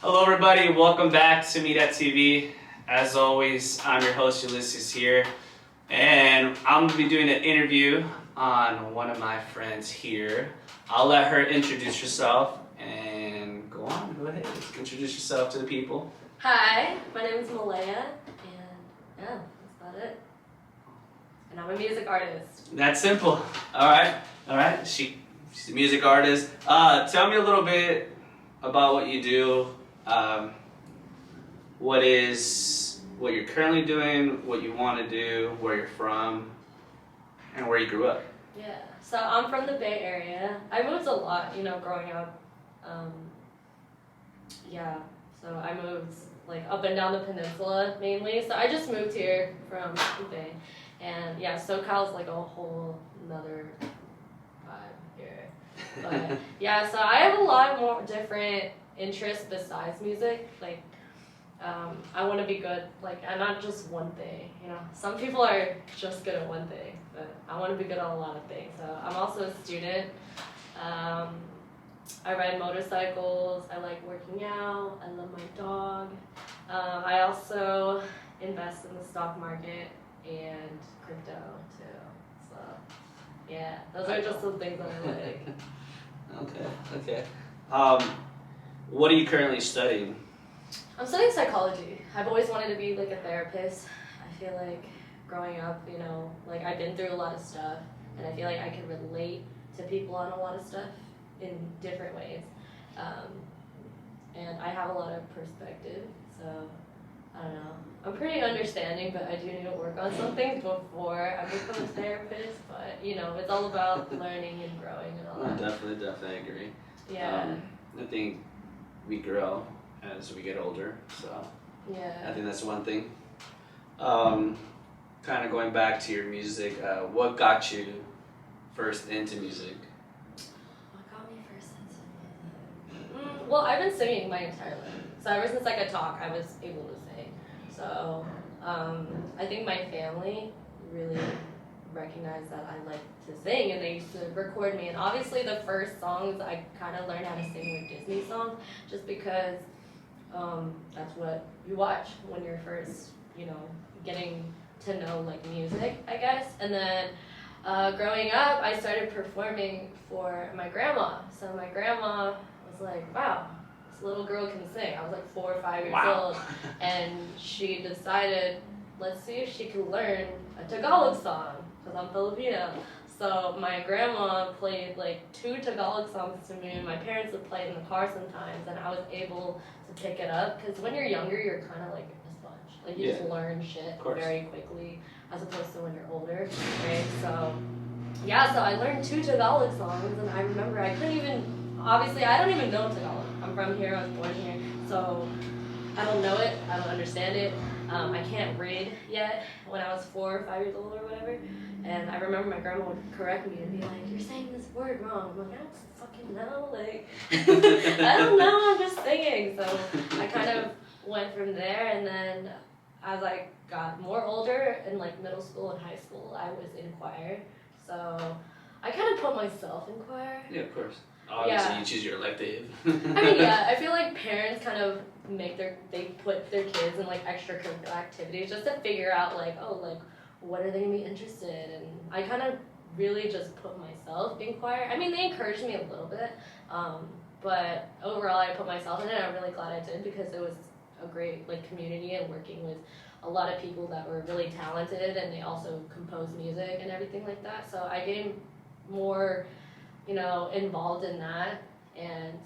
Hello everybody, welcome back to Mira TV. As always, I'm your host Ulysses here, and I'm going to be doing an interview on one of my friends here. I'll let her introduce herself and go ahead, introduce yourself to the people. Hi, my name is Maleia, and yeah, that's about it. And I'm a music artist. That's simple. Alright, she's a music artist. Tell me a little bit about what you do. What you're currently doing, what you want to do, where you're from, and where you grew up. Yeah, so I'm from the Bay Area. I moved a lot, growing up. So I moved like up and down the peninsula mainly. So I just moved here from the Bay. And yeah, SoCal's like a whole nother vibe here. But yeah, so I have a lot more different interests besides music. Like, I want to be good, and not just one thing, Some people are just good at one thing, but I want to be good at a lot of things. So I'm also a student. I ride motorcycles. I like working out. I love my dog. I also invest in the stock market and crypto too. So yeah, those are just some things that I like. Okay. What are you currently studying? I'm studying psychology. I've always wanted to be like a therapist. I feel like growing up, I've been through a lot of stuff, and I feel like I can relate to people on a lot of stuff in different ways. And I have a lot of perspective, so I don't know. I'm pretty understanding, but I do need to work on some things before I become a therapist. But it's all about learning and growing and all that. Definitely agree. Yeah. I think we grow as we get older, so yeah. I think that's one thing. Kind of going back to your music, what got you first into music? What got me first into music? Well, I've been singing my entire life. So ever since I could talk, I was able to sing. So I think my family really recognized that I like to sing, and they used to record me. And obviously the first songs I kind of learned how to sing were Disney songs, just because that's what you watch when you're first, getting to know music, I guess. And then growing up, I started performing for my grandma. So my grandma was like, wow, this little girl can sing. I was like 4 or 5 years old, and she decided, let's see if she can learn a Tagalog song, because I'm Filipino. So my grandma played 2 Tagalog songs to me, and my parents would play in the car sometimes, and I was able to pick it up, because when you're younger, you're kind of like a sponge. You just learn shit very quickly, as opposed to when you're older, right? So I learned 2 Tagalog songs, and I remember I couldn't even, obviously I don't even know Tagalog. I'm from here, I was born here, so I don't know it, I don't understand it. I can't read yet when I was 4 or 5 years old or whatever. And I remember my grandma would correct me and be like, you're saying this word wrong. I'm like, I don't fucking know. I don't know, I'm just singing. So I kind of went from there, and then as I got more older in middle school and high school, I was in choir. So I kind of put myself in choir. Yeah, of course. Obviously, you choose your elective. I feel like parents kind of they put their kids in extracurricular activities just to figure out what are they gonna be interested in. I kind of really just put myself in choir. I mean, they encouraged me a little bit, but overall I put myself in it. I'm really glad I did, because it was a great community, and working with a lot of people that were really talented, and they also compose music and everything like that. So I gained more involved in that. And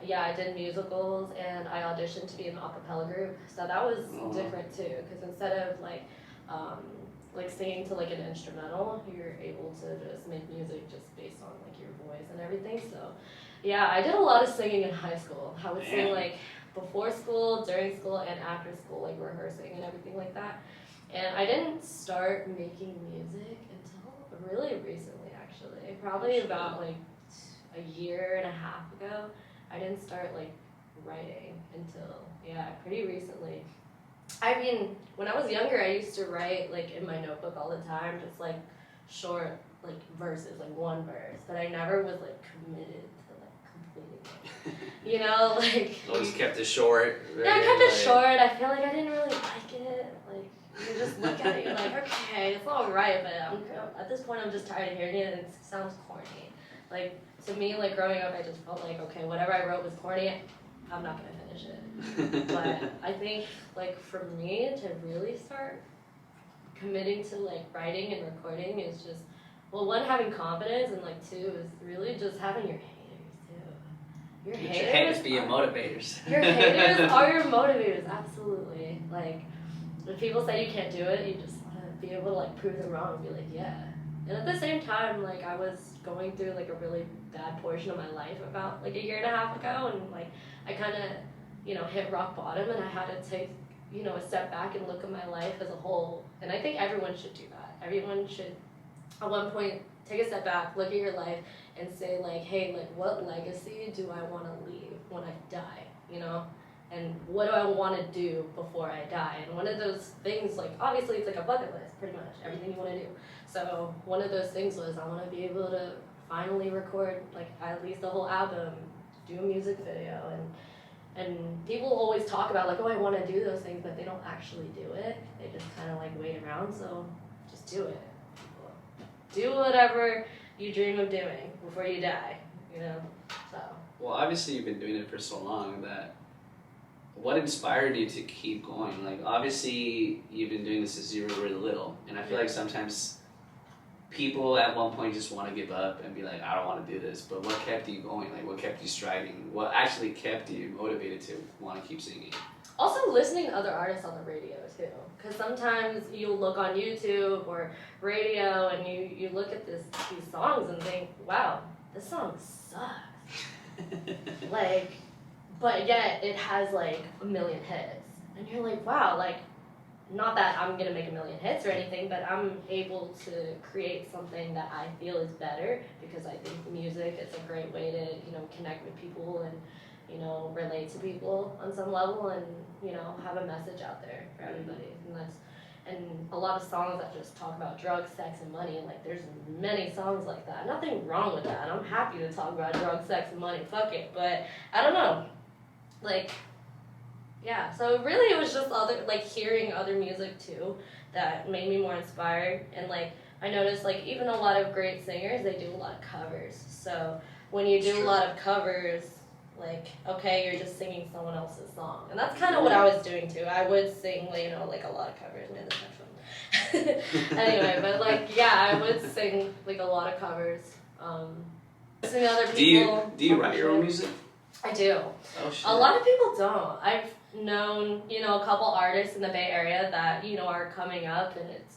yeah, I did musicals, and I auditioned to be in an a cappella group. So that was different too, because instead of singing to an instrumental, you're able to just make music just based on your voice and everything. So yeah, I did a lot of singing in high school. I would sing before school, during school, and after school, rehearsing and everything like that. And I didn't start making music until really recently, actually. Probably about a year and a half ago. I didn't start writing until pretty recently. I mean, when I was younger, I used to write in my notebook all the time, just short verses, one verse. But I never was committed to completing You know, like. Always kept it short. Yeah, I kept it short. I feel like I didn't really like it. Like, you just look at it, you're like, okay, it's all right, but at this point, I'm just tired of hearing it, and it sounds corny. Like, to me, like, growing up, I just felt like, okay, whatever I wrote was corny, I'm not gonna finish it. But I think, like, for me to really start committing to, like, writing and recording is just, well, one, having confidence, and, like, two, is really just having your haters, too. Your haters be your motivators. Your haters are your motivators, absolutely. Like, when people say you can't do it, you just want to be able to, like, prove them wrong and be like, yeah. And at the same time, like, I was going through, like, a really bad portion of my life about, like, a year and a half ago, and, like, I kind of, you know, hit rock bottom, and I had to take, you know, a step back and look at my life as a whole. And I think everyone should do that. Everyone should, at one point, take a step back, look at your life, and say, like, hey, like, what legacy do I want to leave when I die, you know? And what do I want to do before I die? And one of those things, like, obviously it's like a bucket list, pretty much, everything you want to do. So one of those things was I want to be able to finally record, like, at least a whole album, do a music video, and people always talk about, like, oh, I want to do those things, but they don't actually do it. They just kind of, like, wait around, so just do it. Do whatever you dream of doing before you die, you know, so. Well, obviously you've been doing it for so long that what inspired you to keep going? Like, obviously you've been doing this since you were really little, and I feel like sometimes people at one point just want to give up and be like, I don't want to do this, but what kept you going? Like, what kept you striving? What actually kept you motivated to want to keep singing? Also listening to other artists on the radio too, because sometimes you'll look on YouTube or radio and you look at these songs and think, wow, this song sucks. Like, but yet it has like a million hits, and you're like, wow, like, not that I'm gonna make a million hits or anything, but I'm able to create something that I feel is better, because I think music is a great way to, you know, connect with people and, you know, relate to people on some level, and, you know, have a message out there for everybody. And a lot of songs that just talk about drugs, sex, and money, like, there's many songs like that. Nothing wrong with that. I'm happy to talk about drugs, sex, and money. Fuck it. But I don't know. Like, yeah. So really, it was just hearing other music too that made me more inspired. And, like, I noticed, like, even a lot of great singers, they do a lot of covers. So when you do a lot of covers, like, okay, you're just singing someone else's song. And that's kind of what I was doing too. I would sing, you know, like, a lot of covers. Man, that's not fun. Anyway, but, like, yeah, I would sing, like, a lot of covers. Sing other people. Do you write your own music? I do. Oh, shit. A lot of people don't. I've known, you know, a couple artists in the Bay Area that, you know, are coming up, and it's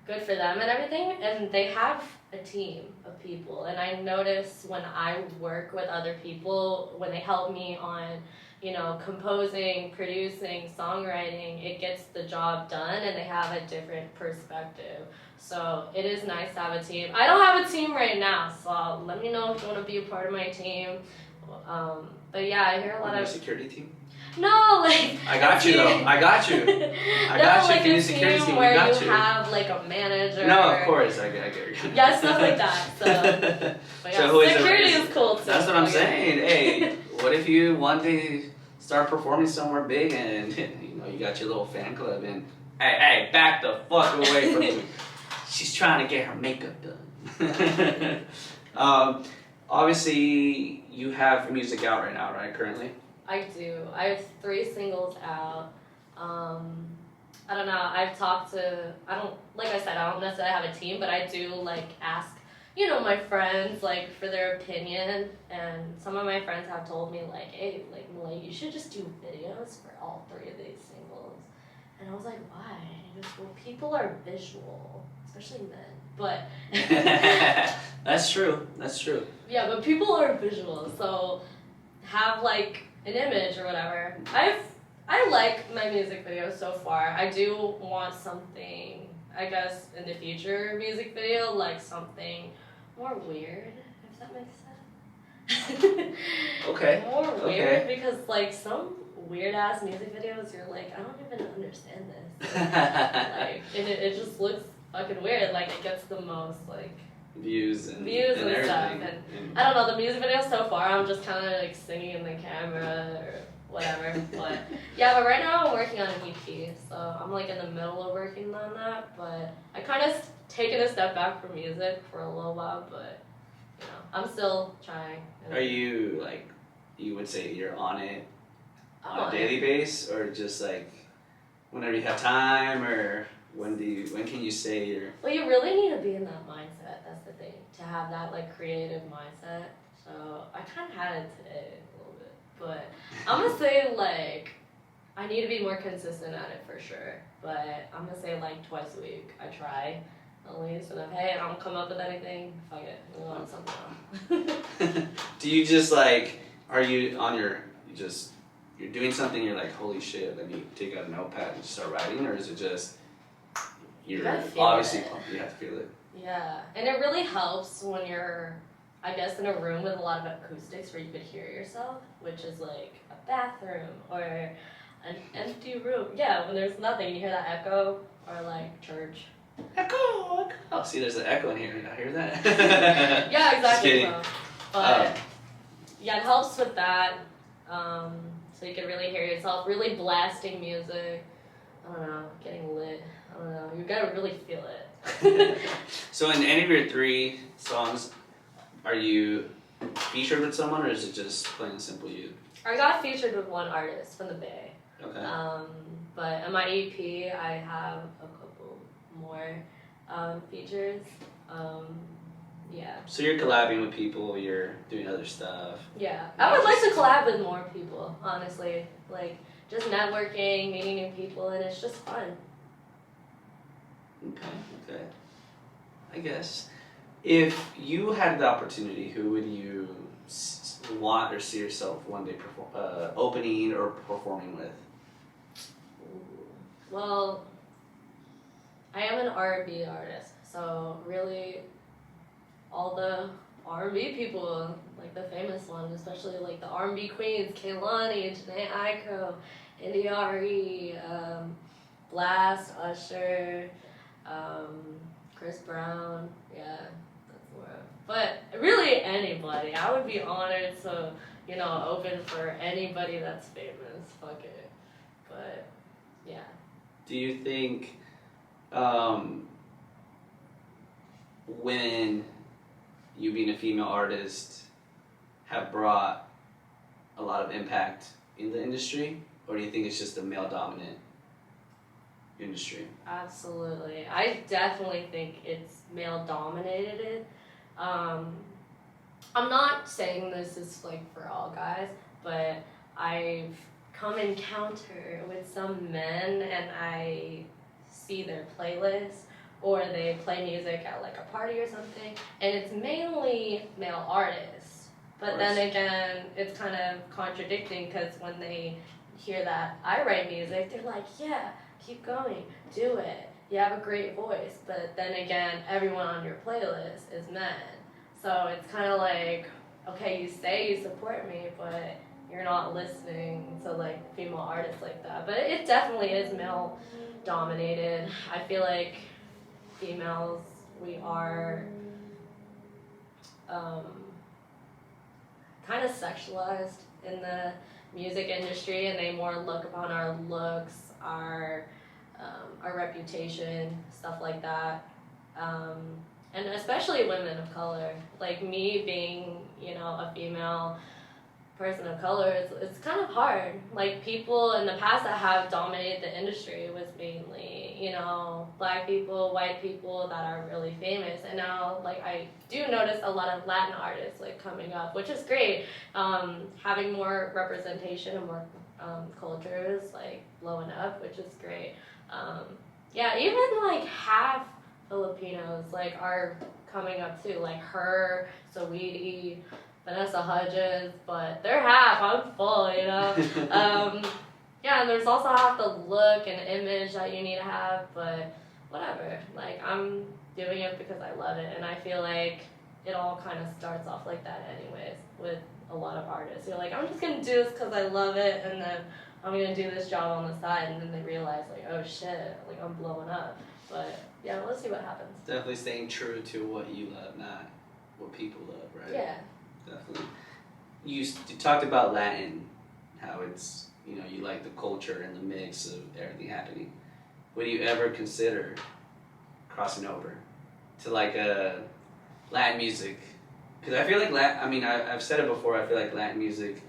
good for them and everything, and they have a team of people. And I notice when I work with other people, when they help me on, you know, composing, producing, songwriting, it gets the job done, and they have a different perspective. So it is nice to have a team. I don't have a team right now, so let me know if you want to be a part of my team. But yeah, I hear a lot of security team. No, like, I got you though. I got you. I got you. Like, If you need security team, where we got you have like a manager. No, of course, I get you. Yeah, stuff like that. So, but yeah, so who security is cool too. That's what I'm saying. Hey, what if you one day start performing somewhere big and, you know, you got your little fan club, and hey, back the fuck away from me. She's trying to get her makeup done. Obviously, you have music out right now, right? Currently. I do. I have 3 singles out. I don't know. I've talked to, like I said, I don't necessarily have a team, but I do, like, ask, you know, my friends, like, for their opinion. And some of my friends have told me, like, hey, like, Maleia, you should just do videos for all 3 of these singles. And I was like, why? And he goes, well, people are visual, especially men. But that's true. That's true. Yeah, but people are visual, so have, like, an image or whatever. I like my music videos so far. I do want something, I guess, in the future music video, like something more weird, if that makes sense. Okay. More weird, because, like, some weird-ass music videos, you're like, I don't even understand this. Like, and it just looks fucking weird. Like, it gets the most, like, views and views and stuff. everything. And I don't know, the music video so far, I'm just kind of like singing in the camera or whatever. But yeah, but right now I'm working on an EP, so I'm like in the middle of working on that. But I kind of taken a step back from music for a little while, but you know, I'm still trying. Are you like, you would say you're on it I'm on on a daily basis, or just like whenever you have time, or when can you say you're? Well, you really need to be in that mindset. That's the thing, to have that like creative mindset. So I kind of had it today a little bit, but I'm gonna say like I need to be more consistent at it for sure. But I'm gonna say like twice a week I try at least, and if hey I don't come up with anything, fuck it, move on to something else. Do you just like, are you on your, you're doing something, you're like, holy shit, let me take out a notepad and start writing, or is it just, you're obviously, you have to feel it? Yeah, and it really helps when you're, I guess, in a room with a lot of acoustics where you could hear yourself, which is like a bathroom or an empty room. Yeah, when there's nothing, you hear that echo, or like church. Echo, echo. See, there's an echo in here. I hear that. Yeah, exactly. Just kidding. But yeah, it helps with that. So you can really hear yourself, really blasting music. I don't know, getting lit. I don't know. You gotta really feel it. So in any of your 3 songs, are you featured with someone, or is it just plain and simple you? I got featured with one artist from the Bay. Okay. But in my EP, I have a couple more features. Yeah. So you're collabing with people, you're doing other stuff. Yeah. I would like to collab with more people, honestly. Like, just networking, meeting new people, and it's just fun. Okay. I guess. If you had the opportunity, who would you want or see yourself one day opening or performing with? Well, I am an R&B artist, so really all the R&B people, like the famous ones, especially like the R&B queens, Kehlani, Janae Aiko, India.Arie, Blast, Usher, Chris Brown, yeah, that's more. But really anybody, I would be honored to, you know, open for anybody that's famous, fuck it. But, yeah. Do you think when you being a female artist have brought a lot of impact in the industry, or do you think it's just a male dominant industry? Absolutely. I definitely think it's male dominated. I'm not saying this is like for all guys, but I've come encounter with some men and I see their playlists, or they play music at like a party or something, and it's mainly male artists. But then again, it's kind of contradicting, because when they hear that I write music, they're like, yeah, keep going, do it, you have a great voice. But then again, everyone on your playlist is men. So it's kind of like, okay, you say you support me, but you're not listening to like female artists like that. But it definitely is male dominated. I feel like females, we are kind of sexualized in the music industry, and they more look upon our looks, our reputation, stuff like that. And especially women of color, like me being, you know, a female person of color, it's kind of hard. Like, people in the past that have dominated the industry was mainly, you know, black people, white people that are really famous. And now, like, I do notice a lot of Latin artists, like, coming up, which is great. Having more representation and more cultures, like, blowing up, which is great. Yeah, even, like, half Filipinos, like, are coming up, too. Like, her, Saweetie, Vanessa Hudgens, but they're half, I'm full, you know? Yeah, and there's also half the look and image that you need to have, but whatever. Like, I'm doing it because I love it, and I feel like it all kind of starts off like that anyways, with a lot of artists. You're like, I'm just gonna do this because I love it, and then I'm gonna do this job on the side, and then they realize, like, oh shit, like, I'm blowing up. But yeah, we'll see what happens. Definitely staying true to what you love, not what people love, right? Yeah. Definitely. You talked about Latin, how it's, you know, you like the culture and the mix of everything happening. Would you ever consider crossing over to like a Latin music? Because I feel like I've said it before, I feel like Latin music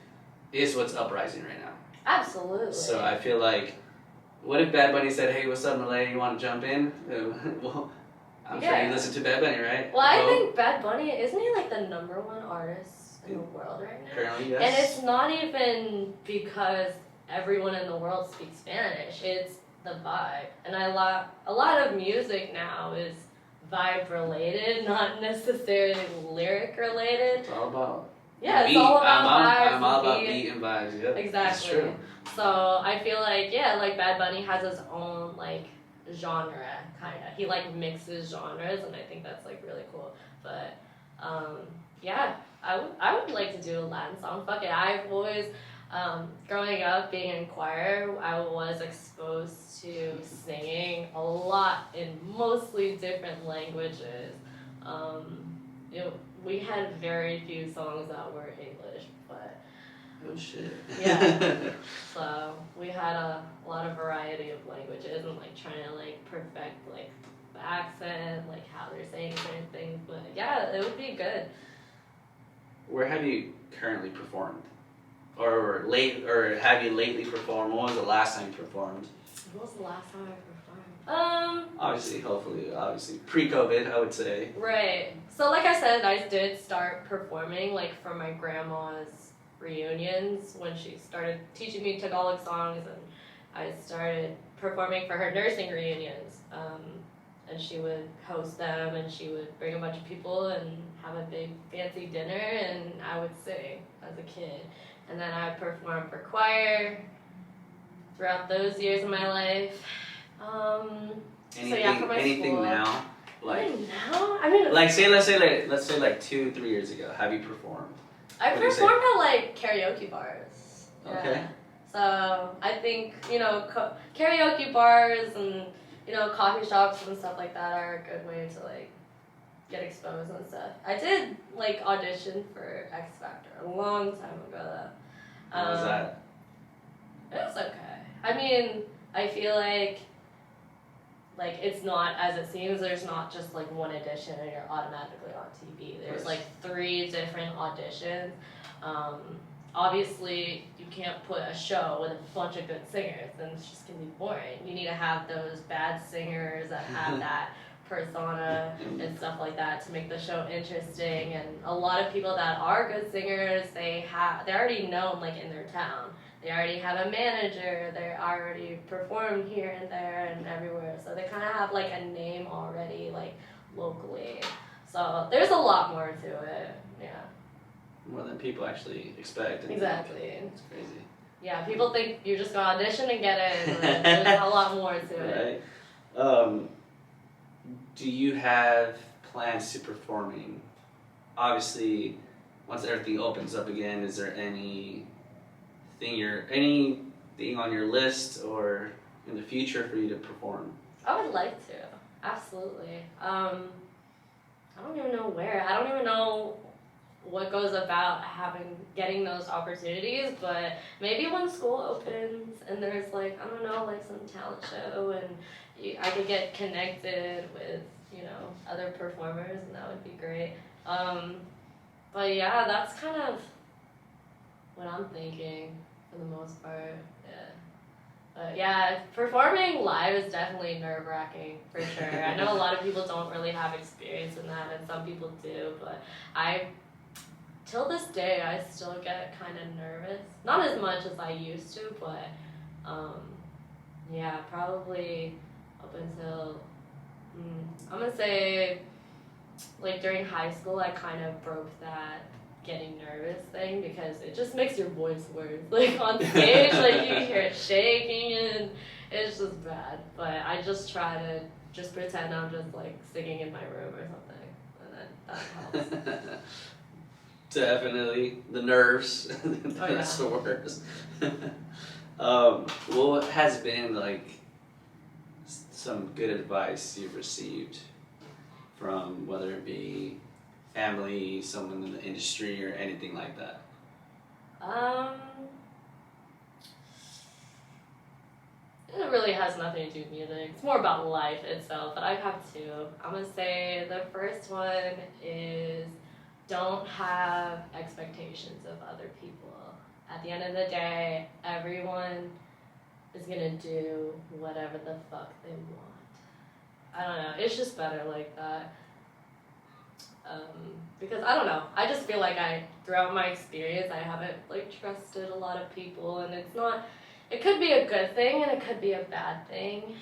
is what's uprising right now. Absolutely. So I feel like, what if Bad Bunny said, hey, what's up, Maleia, you want to jump in? Well, I'm sure you listen to Bad Bunny, right? Well, I think Bad Bunny, isn't he like the #1 artist in the world right now? Currently, yes. And it's not even because everyone in the world speaks Spanish. It's the vibe. And a lot of music now is vibe related, not necessarily lyric related. It's all about it's beat. all about vibes. I'm all about beat and vibes. Yep. Exactly. That's true. So I feel like like Bad Bunny has his own like genre kind of. He like mixes genres, and I think that's like really cool. But I would like to do a Latin song. Fuck it. I've always growing up being in choir, I was exposed to singing a lot in mostly different languages. We had very few songs that were English, but oh shit. Yeah. So we had a lot of variety of languages and like trying to like perfect like the accent, like how they're saying certain things. But yeah, it would be good. Where have you currently performed? Or have you lately performed? When was the last time you performed? When was the last time I performed? Obviously pre-COVID, I would say. Right. So like I said, I did start performing like for my grandma's reunions when she started teaching me Tagalog songs, and I started performing for her nursing reunions. And she would host them, and she would bring a bunch of people and have a big fancy dinner, and I would sing as a kid. And then I performed for choir throughout those years of my life. Anything school. now? Like now? I mean, let's say like 2-3 years ago. Have you performed? I performed at like karaoke bars. Okay. Yeah. So I think karaoke bars and coffee shops and stuff like that are a good way to like get exposed and stuff. I did like audition for X Factor a long time ago though. How was that? It was okay. I mean, I feel like it's not as it seems. There's not just like one audition and you're automatically on TV. There's like 3 different auditions. Obviously, you can't put a show with a bunch of good singers, then it's just gonna be boring. You need to have those bad singers that have that persona and stuff like that to make the show interesting. And a lot of people that are good singers, they're already known like in their town. They already have a manager. They're already performed here and there and everywhere. So they kind of have like a name already like locally. So there's a lot more to it. Yeah. More than people actually expect. Exactly. It's crazy. Yeah, people think you're just gonna audition and get it, and there's a lot more to it. Right. Do you have plans to performing? Obviously, once everything opens up again, is there anything on your list or in the future for you to perform? I would like to, absolutely. I don't even know where. I don't even know what goes about getting those opportunities, but maybe when school opens and there's like, I don't know, like some talent show and I could get connected with, other performers, and that would be great. But yeah, that's kind of what I'm thinking for the most part, yeah. But yeah, performing live is definitely nerve-wracking, for sure. I know a lot of people don't really have experience in that, and some people do, but till this day, I still get kind of nervous. Not as much as I used to, but yeah, probably up until, I'm gonna say, like during high school, I kind of broke that getting nervous thing because it just makes your voice worse. Like on stage, like you hear it shaking and it's just bad. But I just try to just pretend I'm just like singing in my room or something, and then that helps. Definitely. The nerves. That's the worst. What has been like some good advice you've received from whether it be family, someone in the industry, or anything like that? It really has nothing to do with music. It's more about life itself, but I have two. I'm gonna say the first one is don't have expectations of other people. At the end of the day, everyone is gonna do whatever the fuck they want. I don't know. It's just better like that. Because I don't know. I just feel like throughout my experience, I haven't like trusted a lot of people, and it's not. It could be a good thing and it could be a bad thing.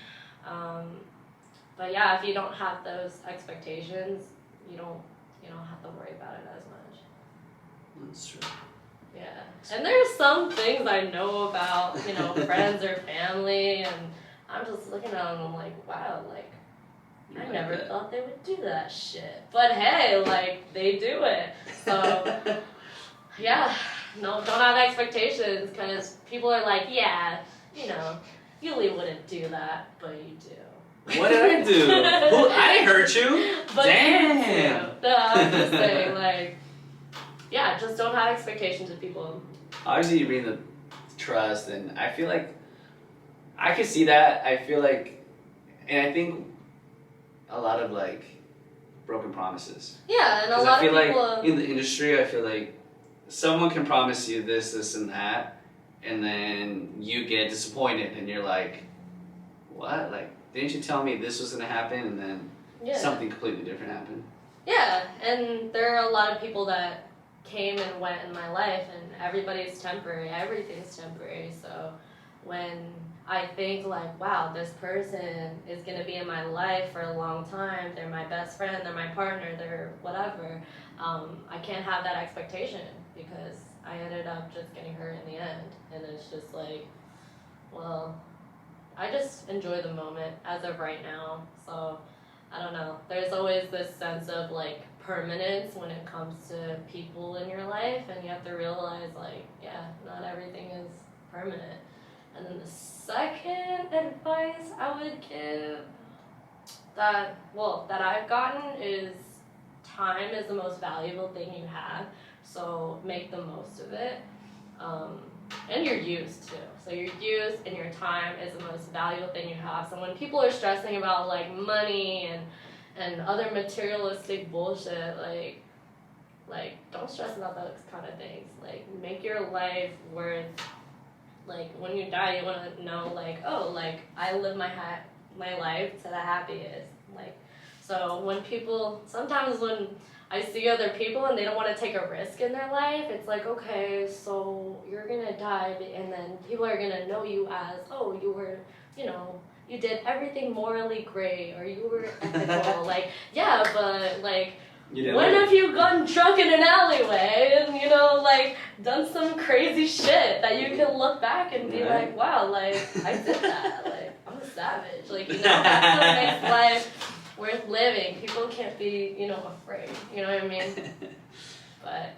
But yeah, if you don't have those expectations, you don't have to worry about it as much. That's true. Yeah. And there's some things I know about, friends or family, and I'm just looking at them and I'm like, wow, like, I never thought they would do that shit. But hey, like, they do it. So, yeah, no, don't have expectations, because people are like, yeah, you really wouldn't do that, but you do. What did I do? I didn't hurt you. But damn. You do. No, I'm just saying, like, yeah, just don't have expectations of people. Obviously, you bring the trust, and I feel like I can see that. I feel like, and I think a lot of like broken promises. Yeah, and a lot of people. I feel like in the industry, I feel like someone can promise you this, and that, and then you get disappointed, and you're like, what? Like, didn't you tell me this was gonna happen, and then something completely different happened? Yeah, and there are a lot of people that came and went in my life, and everybody's temporary, everything's temporary. So when I think like, wow, this person is gonna be in my life for a long time, they're my best friend, they're my partner, they're whatever, I can't have that expectation, because I ended up just getting hurt in the end. And it's just like, well, I just enjoy the moment as of right now. So I don't know, there's always this sense of like permanence when it comes to people in your life, and you have to realize like, yeah, not everything is permanent. And then the second advice I would give that I've gotten is time is the most valuable thing you have, so make the most of it. And your youth too. So your youth and your time is the most valuable thing you have. So when people are stressing about like money and other materialistic bullshit, like don't stress about those kind of things. Like, make your life worth, like, when you die, you want to know, like, oh, like, I live my life to the happiest. Like, so sometimes when I see other people and they don't want to take a risk in their life, it's like, okay, so you're going to die, and then people are going to know you as, oh, you were, you did everything morally great, or you were ethical. Like, yeah, but, like, when have you gotten drunk in an alleyway and, like, done some crazy shit that you can look back and be like, wow, like, I did that. Like, I'm a savage. Like, that's what makes life worth living. People can't be, afraid. You know what I mean? But,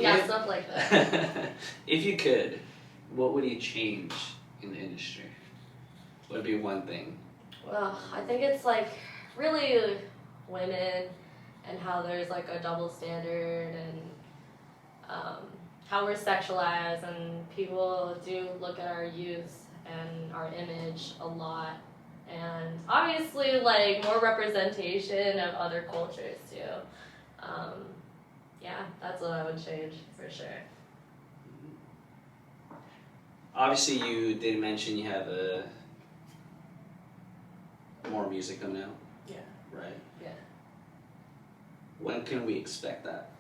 yeah, stuff like that. If you could, what would you change in the industry? What would be one thing? Well, I think it's, like, really women, and how there's like a double standard, and how we're sexualized, and people do look at our youth and our image a lot, and obviously like more representation of other cultures too. Yeah, that's what I would change for sure. Obviously, you did mention you have more music coming out. Yeah. Right? Yeah. When can we expect that?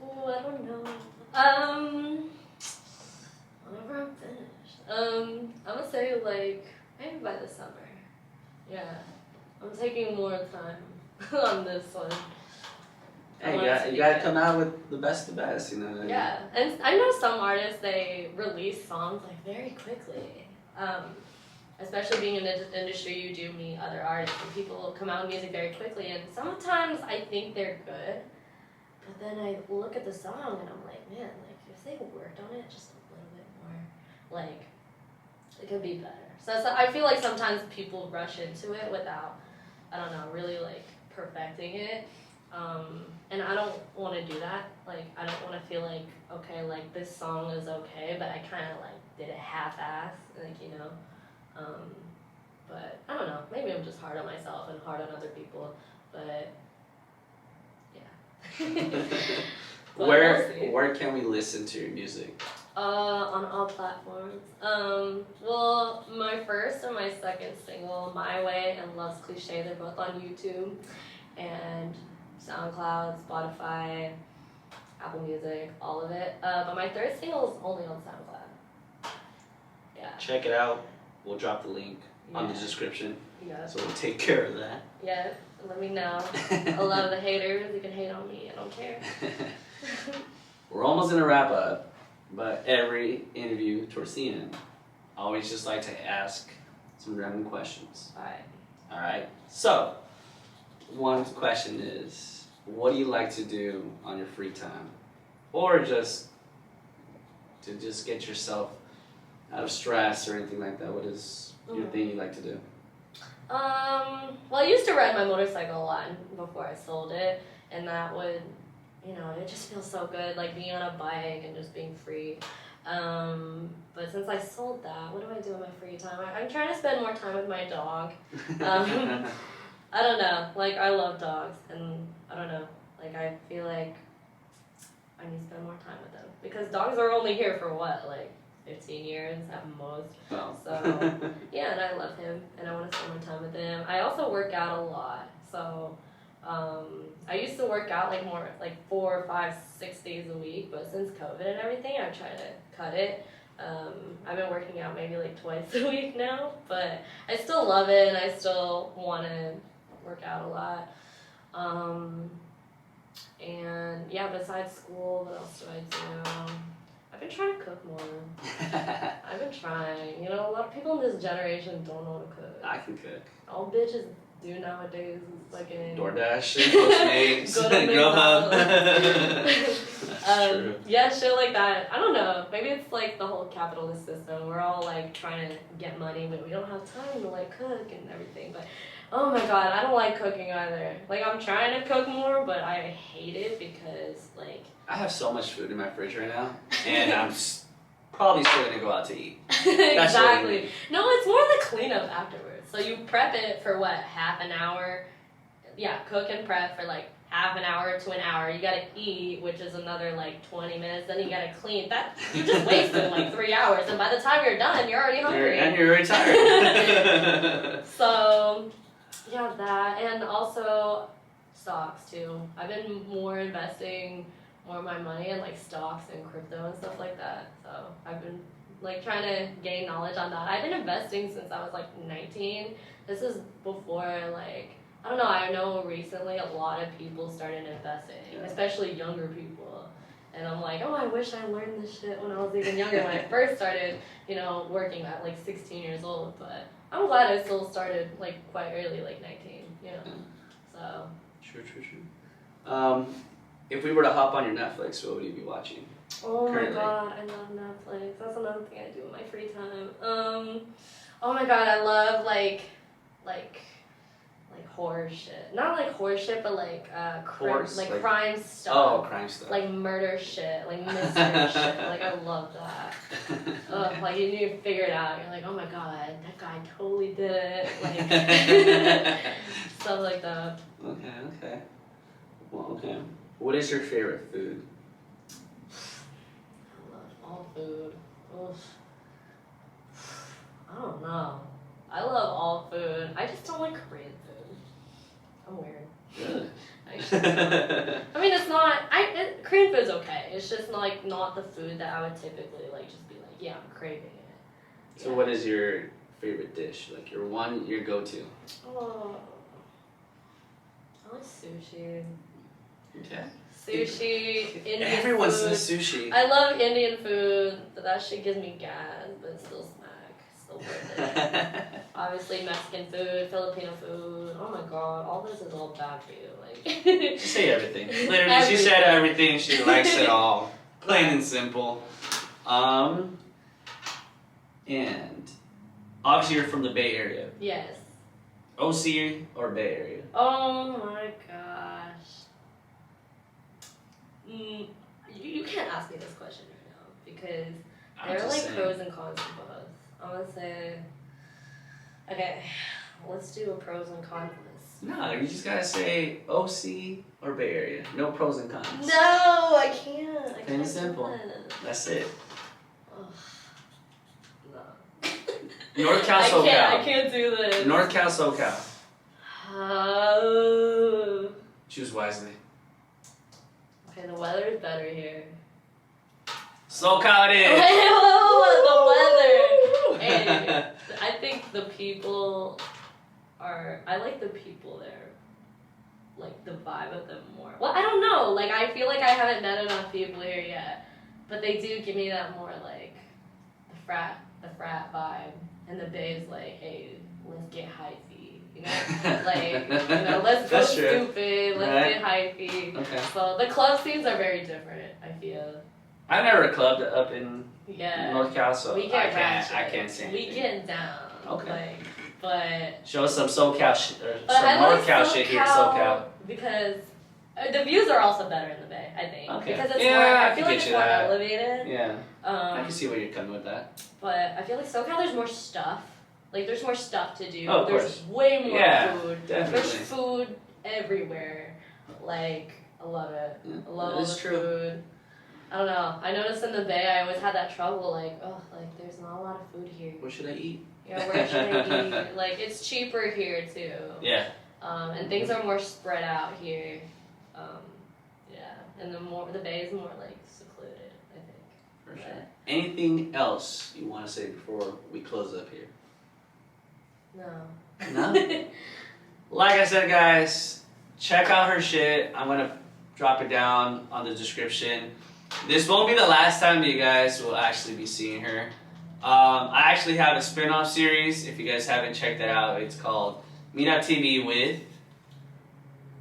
Oh, I don't know. Whenever I'm finished. I'm gonna say like maybe by the summer. Yeah. I'm taking more time on this one. Hey, you gotta come out with the best of the best, Yeah, and I know some artists, they release songs like very quickly. Especially being in the industry, you do meet other artists, and people come out with music very quickly, and sometimes I think they're good, but then I look at the song and I'm like, man, like, if they worked on it just a little bit more, like, it could be better. So I feel like sometimes people rush into it without, I don't know, really like perfecting it. And I don't want to do that. Like, I don't want to feel like, okay, like this song is okay, but I kind of like did it half-ass, like, you know. But I don't know. Maybe I'm just hard on myself and hard on other people. But yeah. But Where can we listen to your music? On all platforms. Well, my first and my second single, My Way and Love's Cliche, they're both on YouTube and SoundCloud, Spotify, Apple Music, all of it. But my third single is only on SoundCloud. Yeah. Check it out. We'll drop the link on the description. Yeah. So we'll take care of that. Yeah. Let me know. I love the haters. You can hate on me. I don't care. We're almost gonna wrap up, but every interview towards the end, I always just like to ask some random questions. All right. So, one question is, what do you like to do on your free time, or just to just get yourself out of stress or anything like that? What is your thing you like to do? Well, I used to ride my motorcycle a lot before I sold it, and that would, you know, it just feels so good, like being on a bike and just being free. But since I sold that, what do I do in my free time? I'm trying to spend more time with my dog. I don't know, like I love dogs, and I don't know, like I feel like I need to spend more time with them, because dogs are only here for what, like 15 years at most. Oh. So yeah, and I love him, and I want to spend more time with him. I also work out a lot, so I used to work out like more, like 4, 5, 6 days a week, but since COVID and everything, I've tried to cut it. I've been working out maybe like twice a week now, but I still love it, and I still want to work out a lot. And yeah, besides school, what else do I do? I've been trying to cook more. I've been trying. You know, a lot of people in this generation don't know how to cook. I can cook. All bitches do nowadays is fucking DoorDash, Postmates, go to Grubhub. True. Yeah, shit like that. I don't know. Maybe it's like the whole capitalist system. We're all like trying to get money, but we don't have time to like cook and everything. But oh my god, I don't like cooking either. Like, I'm trying to cook more, but I hate it because like I have so much food in my fridge right now, and I'm probably still gonna go out to eat. Exactly. No, it's more the cleanup afterwards. So you prep it for what, half an hour? Yeah, cook and prep for like half an hour to an hour. You gotta eat, which is another like 20 minutes. Then you gotta clean. That you just wasted like 3 hours, and by the time you're done, you're already hungry. You're already tired. So yeah, that, and also stocks too. I've been investing more of my money in like stocks and crypto and stuff like that. So I've been like trying to gain knowledge on that. I've been investing since I was like 19. This is before like, I don't know, I know recently a lot of people started investing, especially younger people. And I'm like, oh, I wish I learned this shit when I was even younger, when I first started, you know, working at like 16 years old. But I'm glad I still started like quite early, like 19, you know. So. True. If we were to hop on your Netflix, what would you be watching? Oh currently? My god, I love Netflix. That's another thing I do in my free time. Oh my god, I love like horror shit. Not like horror shit, but like like crime stuff. Oh, crime stuff. Like murder shit, like mystery shit. Like I love that. Like you figure it out. You're like, oh my god, that guy totally did it. Like stuff like that. Okay. Well, okay. What is your favorite food? I love all food. Oof. I don't know. I love all food. I just don't like Korean food. I'm weird. Really? I mean, it's not. Korean food's okay. It's just not the food that I would typically like. Just be like, yeah, I'm craving it. So, what is your favorite dish? Like your go-to? Oh, I like sushi. Okay. Sushi, Indian Everyone's food. into sushi. I love Indian food, but that shit gives me gas, but it's still smack. Still worth it. Obviously, Mexican food, Filipino food. Oh my god, all this is all bad for you. Like, She said everything. Literally, she said everything. She likes it all. Plain and simple. And Obviously, you're from the Bay Area. Yes. OC or Bay Area? Oh my gosh. You can't ask me this question right now because there are like saying. pros and cons to both. I'm gonna say, okay, let's do a pros and cons list. No, you just gotta say OC or Bay Area. No pros and cons. No, I can't. Plain and simple. That's it. Ugh. No. North Cal, SoCal. I can't do this. North Cal, SoCal. Oh. Choose wisely. Okay, the weather is better here. SoCal it is. The weather. And I think the people are. I like the people there. Like the vibe of them more. Well, I don't know. Like I feel like I haven't met enough people here yet, but they do give me that more like the frat vibe. And the Bay is like, hey, let's get hyphy. You know, like let's go stupid. Let's get hyphy. Okay. So the club scenes are very different. I feel. I've never clubbed up in Yeah. North Cal, so We get I can't say anything. We getting down. Okay. Like, but. Show us some SoCal shit or But some I North like Cal shit here, SoCal. Because the views are also better in the Bay, I think. Okay. Because it's Yeah, more. I I feel can like get it's you more that. elevated. Yeah. I can see where you're coming with that. But I feel like SoCal, there's more stuff. Like, there's more stuff to do. Oh, of there's course. way more food. Definitely. There's food everywhere. Like, I love it. Yeah, I love that all is the true. food. I don't know. I noticed in the Bay, I always had that trouble. Like, oh, like there's not a lot of food here. What should I eat? Yeah, where should I eat? Like, it's cheaper here too. Yeah. And things are more spread out here. Yeah, and the Bay is more like secluded, I think. For sure. Anything else you want to say before we close up here? No. No? Like I said, guys, check out her shit. I'm going to drop it down on the description. This won't be the last time you guys will actually be seeing her. I actually have a spin-off series. If you guys haven't checked that out, it's called Mira TV with...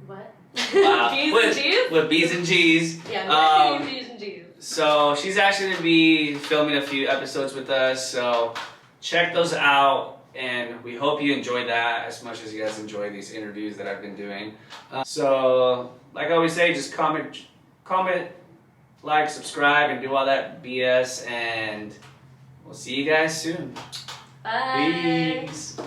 What? Wow. B's and G's? With B's and G's. Yeah, B's and G's. So she's actually going to be filming a few episodes with us. So check those out. And we hope you enjoyed that as much as you guys enjoy these interviews that I've been doing. So like I always say, just comment, like, subscribe, and do all that BS. And we'll see you guys soon. Bye. Peace.